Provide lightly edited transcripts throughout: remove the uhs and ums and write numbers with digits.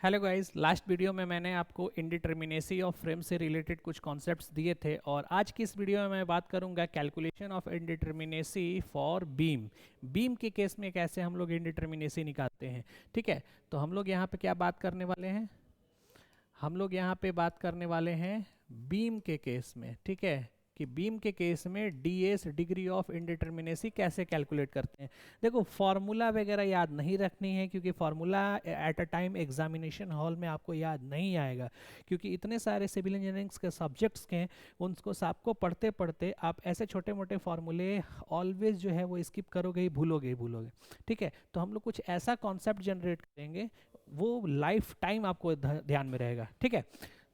Hello guys, last video में मैंने आपको इंडिटर्मिनेसी ऑफ फ्रेम से रिलेटेड कुछ कॉन्सेप्ट्स दिए थे और आज की इस वीडियो में मैं बात करूंगा calculation of indeterminacy for beam. Beam के केस में कैसे हम लोग इंडिटर्मिनेसी निकालते हैं। ठीक है, तो हम लोग यहाँ पे क्या बात करने वाले हैं, हम लोग यहाँ पे बात करने वाले हैं बीम के केस में। ठीक है, कि बीम के केस में डीएस डिग्री ऑफ इंडिटर्मिनेसी कैसे कैलकुलेट करते हैं। देखो फॉर्मूला वगैरह याद नहीं रखनी है क्योंकि formula at a time examination hall में आपको याद नहीं आएगा, क्योंकि इतने सारे सिविल इंजीनियरिंग के सब्जेक्ट्स के हैं, उनको सबको पढ़ते पढ़ते आप ऐसे छोटे मोटे फार्मूले ऑलवेज जो है वो स्किप करोगे ही भूलोगे। ठीक है, तो हम लोग कुछ ऐसा कॉन्सेप्ट जनरेट करेंगे वो लाइफ टाइम आपको ध्यान में रहेगा। ठीक है,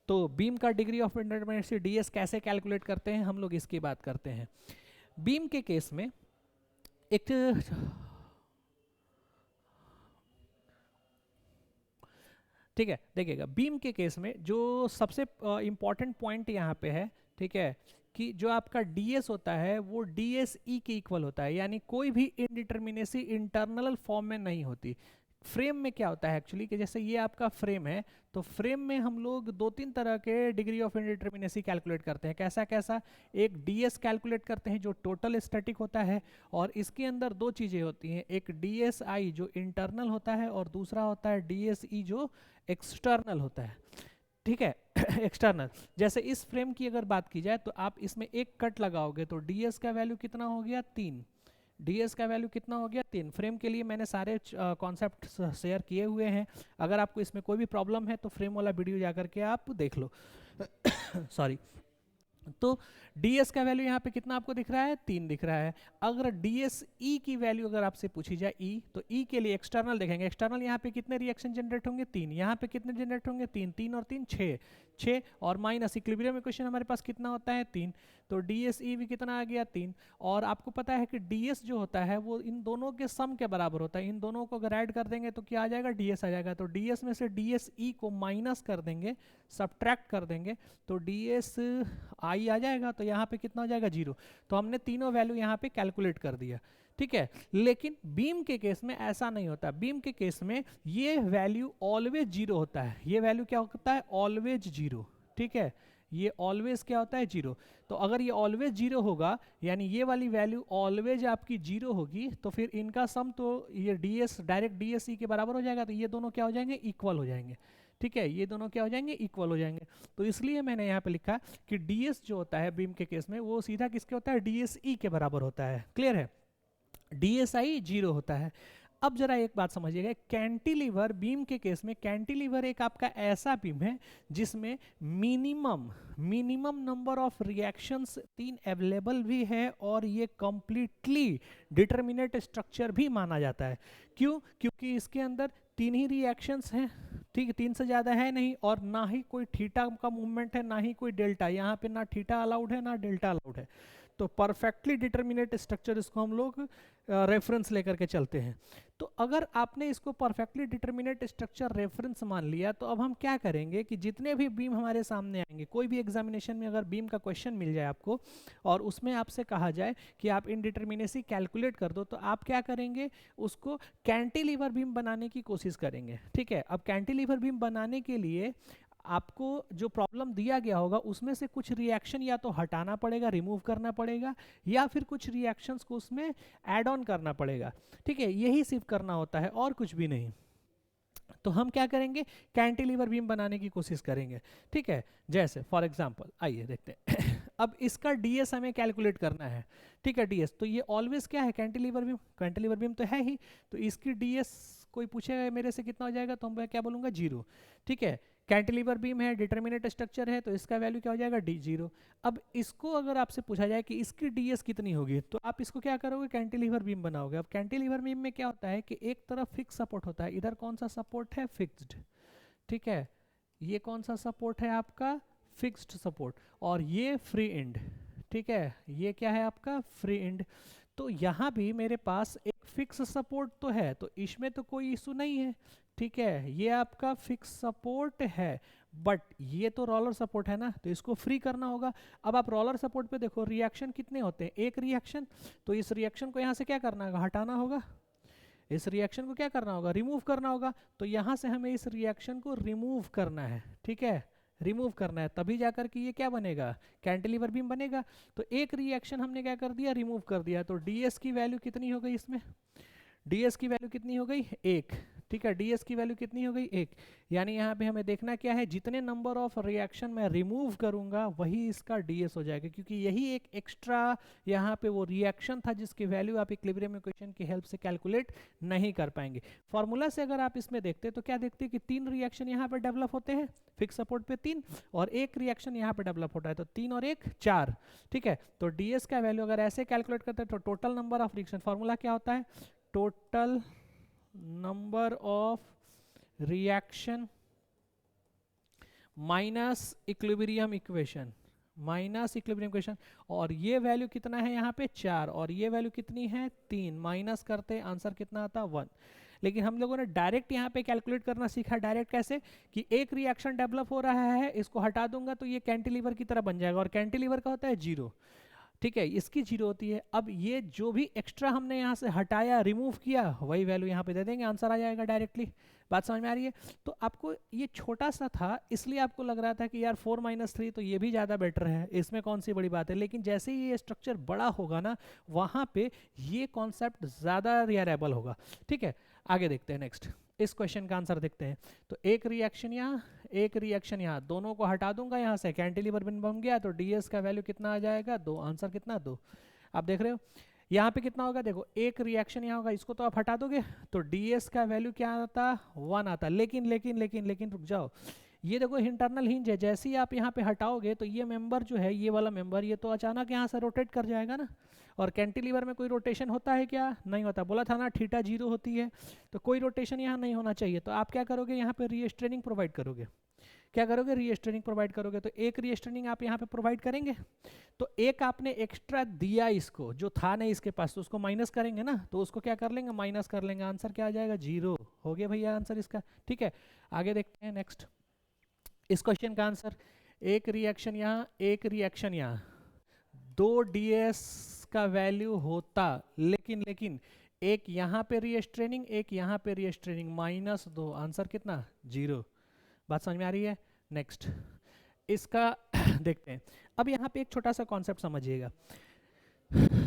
तो बीम का डिग्री ऑफ इंडिटर्मिनेसी डीएस कैसे कैलकुलेट करते हैं, हम लोग इसकी बात करते हैं। बीम के केस में एक ठीक है, देखिएगा बीम के केस में जो सबसे इंपॉर्टेंट पॉइंट यहाँ पे है, ठीक है, कि जो आपका डीएस होता है वो डीएस ई के इक्वल होता है, यानी कोई भी इनडिटर्मिनेसी इंटरनल फॉर्म में नहीं होती। फ्रेम में क्या होता है एक्चुअली कि जैसे ये आपका फ्रेम है, तो फ्रेम में हम लोग दो तीन तरह के डिग्री ऑफ इंडिटर्मिनेसी कैलकुलेट करते हैं। कैसा कैसा, एक डीएस कैलकुलेट करते हैं जो टोटल स्टैटिक होता है, और इसके अंदर दो चीजें होती हैं, एक डीएसआई जो इंटरनल होता है और दूसरा होता है डीएसई जो एक्सटर्नल होता है। ठीक है एक्सटर्नल, जैसे इस फ्रेम की अगर बात की जाए तो आप इसमें एक कट लगाओगे तो डीएस का वैल्यू कितना हो गया 3, डीएस का वैल्यू कितना हो गया 3। फ्रेम के लिए मैंने सारे कॉन्सेप्ट शेयर किए हुए हैं, अगर आपको इसमें कोई भी प्रॉब्लम है तो फ्रेम वाला वीडियो जाकर के आप देख लो सॉरी। तो ds का वैल्यू यहाँ पे कितना आपको दिख रहा है 3 दिख रहा है। अगर ds e की वैल्यू अगर आपसे पूछी जाए e, तो e के लिए एक्सटर्नल देखेंगे, एक्सटर्नल यहाँ पे कितने रिएक्शन जनरेट होंगे 3, यहाँ पे कितने जनरेट होंगे 3, 3 और 3 6 और माइनस इक्विलिब्रियम इक्वेशन हमारे पास कितना होता है 3, तो ds e भी कितना आ गया 3। और आपको पता है कि ds जो होता है वो इन दोनों के सम के बराबर होता है, इन दोनों को अगर ऐड कर देंगे तो क्या आ जाएगा ds आ जाएगा, तो ds में से ds e को माइनस कर देंगे, सब्ट्रैक्ट कर देंगे, तो ds i आ जाएगा, तो यहाँ पे कितना हो जाएगा 0। तो हमने तीनों वैल्यू यहाँ पे कैलकुलेट कर दिया। ठीक है, लेकिन बीम के केस में ऐसा नहीं होता, बीम के केस में ये वैल्यू ऑलवेज जीरो होता है, ये वैल्यू क्या होता है ऑलवेज जीरो। ठीक है, ये ऑलवेज क्या होता है जीरो। तो अगर ये ऑलवेज जीरो होगा, यानी ये वाली वैल्यू ऑलवेज आपकी जीरो होगी, तो फिर इनका सम तो ये डीएस डायरेक्ट डीएसई के बराबर हो जाएगा, तो ये दोनों क्या हो जाएंगे इक्वल हो जाएंगे। ठीक है, ये दोनों क्या हो जाएंगे इक्वल हो जाएंगे। तो इसलिए मैंने यहाँ पे लिखा कि ds जो होता है बीम के केस में वो सीधा किसके होता है dse के बराबर होता है। क्लियर है, dsi 0 होता है। अब जरा एक बात समझिएगा, कैंटिलीवर बीम के केस में कैंटिलीवर एक आपका ऐसा बीम है जिसमें minimum number of reactions 3 available भी है और ये कंप्लीटली डिटरमिनेट स्ट्रक्चर भी माना जाता है। क्यों, क्योंकि इसके अंदर 3 ही रिएक्शंस हैं, ठीक है, 3 से ज़्यादा है नहीं, और ना ही कोई थीटा का मूवमेंट है ना ही कोई डेल्टा, यहाँ पे ना थीटा अलाउड है ना डेल्टा अलाउड है, तो परफेक्टली डिटरमिनेट स्ट्रक्चर इसको हम लोग रेफरेंस लेकर के चलते हैं। तो अगर आपने इसको परफेक्टली डिटरमिनेट स्ट्रक्चर रेफरेंस मान लिया, तो अब हम क्या करेंगे कि जितने भी बीम हमारे सामने आएंगे, कोई भी एग्जामिनेशन में अगर बीम का क्वेश्चन मिल जाए आपको और उसमें आपसे कहा जाए कि आप इनडिटरमिनेसी कैलकुलेट कर दो, तो आप क्या करेंगे उसको कैंटिलीवर बीम बनाने की कोशिश करेंगे। ठीक है, अब कैंटिलीवर बीम बनाने के लिए आपको जो प्रॉब्लम दिया गया होगा उसमें से कुछ रिएक्शन या तो हटाना पड़ेगा, रिमूव करना पड़ेगा, या फिर कुछ रिएक्शंस को उसमें ऐड ऑन करना पड़ेगा। ठीक है, यही सिर्फ करना होता है और कुछ भी नहीं। तो हम क्या करेंगे कैंटिलीवर बीम बनाने की कोशिश करेंगे। ठीक है, जैसे फॉर एग्जांपल आइए देखते हैं अब इसका डीएस हमें कैलकुलेट करना है। ठीक है, डीएस तो ये ऑलवेज क्या है कैंटिलीवर बीम तो है ही, तो इसकी डीएस कोई पूछे मेरे से कितना हो जाएगा तो मैं क्या बोलूँगा 0। ठीक है, कैंटिलीवर बीम है, डिटरमिनेट स्ट्रक्चर है, तो इसका वैल्यू क्या हो जाएगा डी 0। अब इसको अगर आपसे पूछा जाए कि इसकी डीएस कितनी होगी, तो आप इसको क्या करोगे कैंटिलीवर बीम बनाओगे। अब कैंटिलीवर बीम में क्या होता है कि एक तरफ फिक्स सपोर्ट होता है, इधर कौन सा सपोर्ट है फिक्स्ड। ठीक है, ये कौन सा सपोर्ट है आपका फिक्स्ड सपोर्ट, और ये फ्री एंड। ठीक है, ये क्या है आपका फ्री एंड। तो यहाँ भी मेरे पास एक फिक्स सपोर्ट तो है, तो इसमें तो कोई इशू नहीं है। ठीक है, ये आपका फिक्स सपोर्ट है, बट ये तो रोलर सपोर्ट है ना, तो इसको फ्री करना होगा। अब आप रोलर सपोर्ट पे देखो रिएक्शन कितने होते हैं, एक रिएक्शन, तो इस रिएक्शन को यहाँ से क्या करना होगा हटाना होगा। इस रिएक्शन को क्या करना होगा, रिमूव करना होगा। तो यहाँ से हमें इस रिएक्शन को रिमूव करना है, ठीक है, रिमूव करना है, तभी जाकर के ये क्या बनेगा, कैंटिलीवर बीम बनेगा। तो एक रिएक्शन हमने क्या कर दिया, रिमूव कर दिया। तो ds की वैल्यू कितनी हो गई इसमें, ds की वैल्यू कितनी हो गई, 1, ठीक है, ds की वैल्यू कितनी हो गई, 1। यानी यहाँ पे हमें देखना क्या है, जितने नंबर ऑफ रिएक्शन मैं रिमूव करूंगा वही इसका ds हो जाएगा, क्योंकि यही एक एक्स्ट्रा यहाँ पे वो रिएक्शन था जिसकी वैल्यू आप इक्विलिब्रियम इक्वेशन की हेल्प से कैलकुलेट नहीं कर पाएंगे। फॉर्मूला से अगर आप इसमें देखते तो क्या देखते हैं कि 3 रिएक्शन यहाँ पे डेवलप होते हैं फिक्स सपोर्ट पे 3, और एक रिएक्शन यहाँ पे डेवलप होता है, तो 3 और 1 4, ठीक है। तो ds का वैल्यू अगर ऐसे कैलकुलेट करते हैं तो total number of reaction, formula क्या होता है, total number of reaction minus equilibrium equation, minus equilibrium equation, और ये वैल्यू कितना है यहाँ पे 4, और ये वैल्यू कितनी है 3, माइनस करते आंसर कितना आता 1। लेकिन हम लोगों ने डायरेक्ट यहाँ पे कैलकुलेट करना सीखा। डायरेक्ट कैसे कि एक रिएक्शन डेवलप हो रहा है, इसको हटा दूंगा तो ये कैंटिलीवर की तरह बन जाएगा, और कैंटिलीवर का होता है 0, ठीक है, इसकी 0 होती है। अब ये जो भी एक्स्ट्रा हमने यहाँ से हटाया, रिमूव किया, वही वैल्यू यहाँ पे दे देंगे, आंसर आ जाएगा डायरेक्टली। बात समझ में आ रही है। तो आपको ये छोटा सा था इसलिए आपको लग रहा था कि यार 4 - 3 तो ये भी ज़्यादा बेटर है, इसमें कौन सी बड़ी बात है। लेकिन जैसे ही ये स्ट्रक्चर बड़ा होगा ना, वहाँ पे ये कॉन्सेप्ट ज़्यादा रियरेबल होगा, ठीक है। आगे देखते हैं, नेक्स्ट इस क्वेश्चन का आंसर देखते हैं। तो एक रिएक्शन यहाँ, एक रिएक्शन यहाँ, दोनों को हटा दूंगा यहाँ से, कैंटिलीवर बन गया, तो ds का वैल्यू कितना आ जाएगा 2, आंसर कितना 2। आप देख रहे हो यहाँ पे कितना होगा, देखो एक रिएक्शन यहाँ होगा, इसको तो आप हटा दोगे तो ds का वैल्यू क्या आता 1 आता। लेकिन लेकिन लेकिन लेकिन रुक जाओ, ये देखो इंटरनल हिंज है, जैसे ही आप यहाँ पे हटाओगे तो ये मेंबर जो है, ये वाला मेंबर, ये तो अचानक यहाँ से रोटेट कर जाएगा ना। और कैंटिलीवर में कोई रोटेशन होता है क्या, नहीं होता, बोला था ना थीटा 0 होती है, तो कोई रोटेशन यहाँ नहीं होना चाहिए। तो आप क्या करोगे, यहाँ पे रीस्ट्रेनिंग प्रोवाइड करोगे, क्या करोगे, रीस्ट्रेनिंग प्रोवाइड करोगे। तो एक रीस्ट्रेनिंग आप यहाँ पे प्रोवाइड करेंगे, तो एक आपने एक्स्ट्रा दिया इसको, जो था नहीं इसके पास, तो उसको माइनस करेंगे ना, तो उसको क्या कर लेंगे, माइनस कर लेंगे, आंसर क्या आ जाएगा 0। हो गया भैया आंसर इसका, ठीक है। आगे देखते हैं नेक्स्ट इस क्वेश्चन का आंसर। एक रिएक्शन यहाँ, एक रिएक्शन यहाँ, 2 ds का वैल्यू होता, लेकिन लेकिन एक यहाँ पे रीस्ट्रेनिंग, एक यहाँ पे रीस्ट्रेनिंग, -2, आंसर कितना 0। बात समझ में आ रही है। नेक्स्ट इसका देखते हैं। अब यहाँ पे एक छोटा सा कॉन्सेप्ट समझिएगा,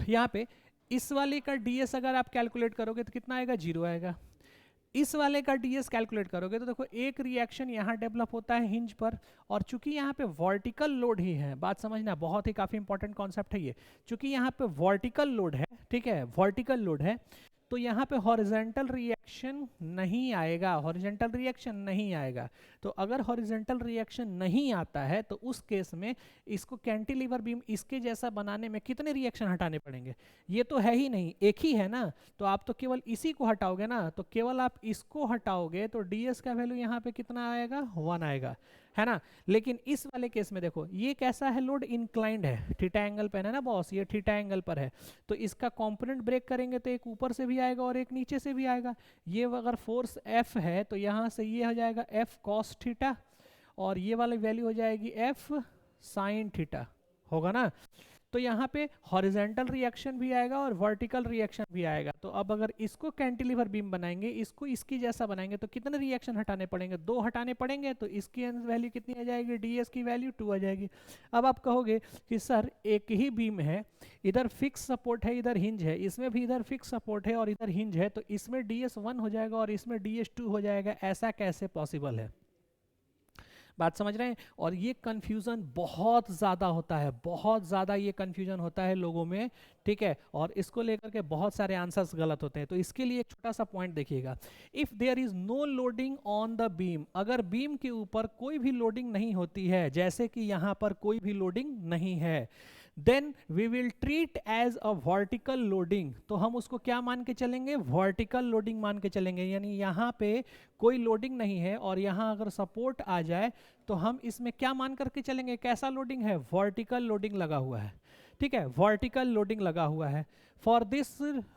यहाँ पे इस वाले का ds अगर आप कैलकुलेट करोगे तो कितना आएगा, 0 आएगा। इस वाले का ds कैलकुलेट करोगे तो देखो एक रिएक्शन यहाँ डेवलप होता है हिंज पर, और चूंकि यहाँ पे वर्टिकल लोड ही है, बात समझना, बहुत ही काफी इंपॉर्टेंट कॉन्सेप्ट है ये। चूंकि यहाँ पे वर्टिकल लोड है, ठीक है, वर्टिकल लोड है, तो यहाँ पे हॉरिजॉन्टल रिएक्शन नहीं आएगा, हॉरिजॉन्टल रिएक्शन नहीं आएगा। तो अगर हॉरिजॉन्टल रिएक्शन नहीं आता है तो उस केस में इसको कैंटिलीवर बीम इसके जैसा बनाने में कितने रिएक्शन हटाने पड़ेंगे, ये तो है ही नहीं, एक ही है ना। तो आप तो केवल इसी को हटाओगे ना, तो केवल आप इसको हटाओगे तो ds का वैल्यू यहाँ पे कितना आएगा, 1 आएगा, है ना। लेकिन इस वाले केस में देखो ये कैसा है, लोड इंक्लाइंड है, थीटा एंगल पे है ना बॉस, ये थीटा एंगल पर है, तो इसका कंपोनेंट ब्रेक करेंगे तो एक ऊपर से भी आएगा और एक नीचे से भी आएगा। ये अगर फोर्स F है तो यहाँ से ये हो जाएगा F cos थीटा, और ये वाली वैल्यू हो जाएगी F sin थीटा, होगा ना। तो यहाँ पे हॉरिजॉन्टल रिएक्शन भी आएगा और वर्टिकल रिएक्शन भी आएगा। तो अब अगर इसको कैंटिलीवर बीम बनाएंगे, इसको इसकी जैसा बनाएंगे, तो कितने रिएक्शन हटाने पड़ेंगे, 2 हटाने पड़ेंगे। तो इसकी वैल्यू कितनी आ जाएगी, ds की वैल्यू 2 आ जाएगी। अब आप कहोगे कि सर एक ही बीम है, इधर फिक्स सपोर्ट है, इधर हिंज है, इसमें भी इधर फिक्स सपोर्ट है और इधर हिंज है, तो इसमें ds 1 हो जाएगा और इसमें ds 2 हो जाएगा, ऐसा कैसे पॉसिबल है। बात समझ रहे हैं। और ये कंफ्यूजन बहुत ज़्यादा होता है, बहुत ज़्यादा ये कंफ्यूजन होता है लोगों में, ठीक है, और इसको लेकर के बहुत सारे आंसर्स गलत होते हैं। तो इसके लिए एक छोटा सा पॉइंट देखिएगा, if there is no loading on the beam, अगर बीम के ऊपर कोई भी लोडिंग नहीं होती है, जैसे कि यहाँ पर कोई भी लोडिंग नहीं है, then we will treat as a vertical loading. तो हम उसको क्या मान के चलेंगे, वर्टिकल लोडिंग मान के चलेंगे। यानी यहाँ पे कोई लोडिंग नहीं है और यहाँ अगर सपोर्ट आ जाए तो हम इसमें क्या मान करके चलेंगे, कैसा लोडिंग है, वर्टिकल लोडिंग लगा हुआ है, ठीक है, वर्टिकल लोडिंग लगा हुआ है। For this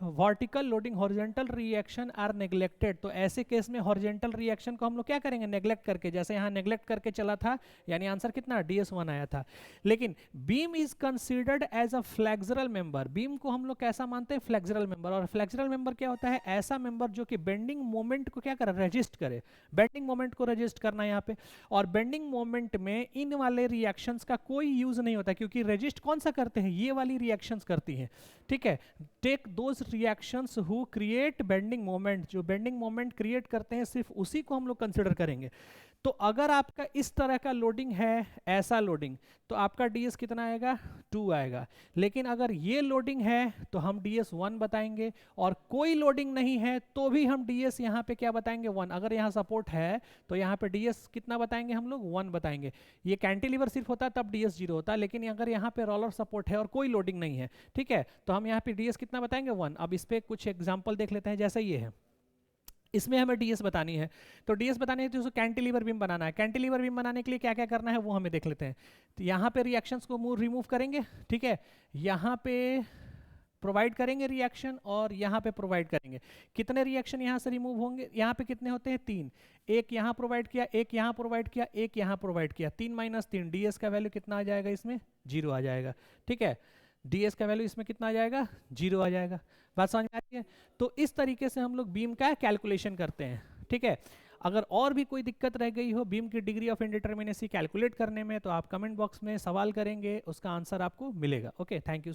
vertical loading horizontal reaction are neglected. तो ऐसे केस में हॉरिजेंटल रिएक्शन को हम लोग क्या करेंगे, नेग्लेक्ट करके, जैसे यहाँ नेग्लेक्ट करके चला था, यानी आंसर कितना DS1 आया था। लेकिन beam is considered as a flexural member, beam को हम लोग कैसा मानते हैं, फ्लेक्सुरल मेंबर। और फ्लेक्सुरल मेंबर क्या होता है, ऐसा मेंबर जो कि बेंडिंग मोमेंट को क्या करे, रेजिस्ट करे, बेंडिंग मोमेंट को रेजिस्ट करना है यहाँ पे। और बेंडिंग मोमेंट में इन वाले रिएक्शंस का कोई यूज नहीं होता, क्योंकि रेजिस्ट कौन सा करते हैं, ये वाली रिएक्शंस करती हैं, ठीक है। Take those reactions who create bending moment, जो बेंडिंग मोमेंट क्रिएट करते हैं सिर्फ उसी को हम लोग कंसिडर करेंगे। तो अगर आपका इस तरह का लोडिंग है, ऐसा लोडिंग, तो आपका DS कितना आएगा, 2 आएगा। लेकिन अगर ये लोडिंग है तो हम DS1 बताएंगे, और कोई लोडिंग नहीं है तो भी हम DS यहाँ पे क्या बताएंगे, 1। अगर यहाँ सपोर्ट है तो यहाँ पे DS कितना बताएंगे हम लोग, 1 बताएंगे। ये कैंटिलीवर सिर्फ होता तब DS 0 होता, लेकिन अगर यहाँ पे रोलर सपोर्ट है और कोई लोडिंग नहीं है, ठीक है, तो हम यहाँ पे DS कितना बताएंगे, 1। अब इस पे कुछ एग्जाम्पल देख लेते हैं, जैसे ये है, इसमें हमें DS बतानी है। तो DS बतानी है तो उसको कैंटिलीवर बीम बनाना है। कैंटिलीवर बीम बनाने के लिए क्या क्या करना है वो हमें देख लेते हैं। तो यहाँ पे रिएक्शंस को रिमूव करेंगे, ठीक है, यहाँ पे प्रोवाइड करेंगे रिएक्शन, और यहाँ पे प्रोवाइड करेंगे। कितने रिएक्शन यहाँ से रिमूव होंगे, यहाँ पे कितने होते हैं, 3। एक यहाँ प्रोवाइड किया, एक यहाँ प्रोवाइड किया, एक यहाँ प्रोवाइड किया, 3 - 3, DS का वैल्यू कितना आ जाएगा, इसमें 0 आ जाएगा, ठीक है। DS का वैल्यू इसमें कितना आ जाएगा, 0 आ जाएगा। बात समझ में आ रही है। तो इस तरीके से हम लोग बीम का कैलकुलेशन करते हैं, ठीक है। अगर और भी कोई दिक्कत रह गई हो बीम की डिग्री ऑफ इंडिटरमिनेसी कैलकुलेट करने में, तो आप कमेंट बॉक्स में सवाल करेंगे, उसका आंसर आपको मिलेगा। Okay, thank you.